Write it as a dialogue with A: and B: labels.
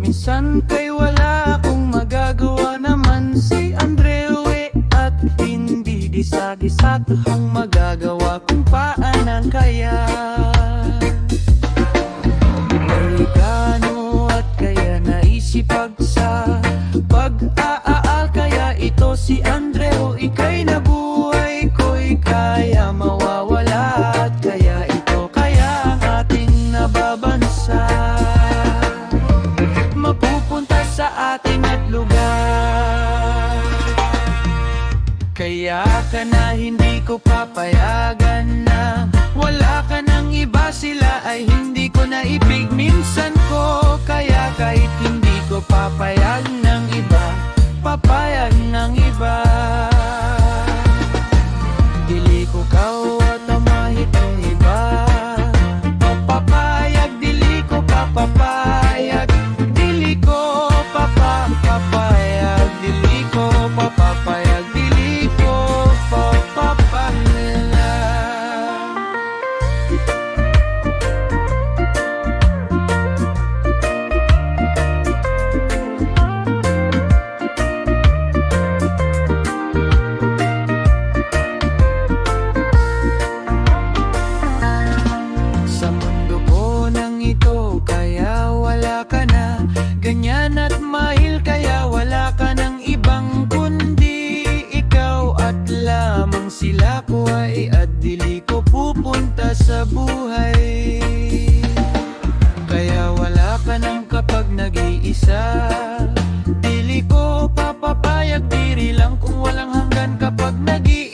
A: Minsan kay wala akong magagawa naman si Andreu at hindi disa-disatahang magagawa kung paanan kaya. Oregano at kaya naisipag sa pag-aaal kaya ito si Andreu ika'y nabuhay ko'y kaya mawawala at kaya ito kaya ang ating nababansa mapupunta sa ating at lugar. Kaya ka na hindi ko papayagan na wala ka ng iba, sila ay hindi ko naibig minsan ko. Kaya kahit hindi ko papayag ng iba, papayag ng iba. Dili ko kawat ang mahitong iba, papapayag, dili ko papapayag. Papapayag, dili ko papapayag, dili ko papapayag. Sa mundo ko nang ito, kaya wala ka na ganyan at mahil, kaya wala ka ng ibang kundi ikaw at lamang sila ko ay at dili ko pupunta sa buhay. Kaya wala ka nang kapag nag-iisa, dili ko papapayag, diri lang kung walang hanggan kapag nag-iisa.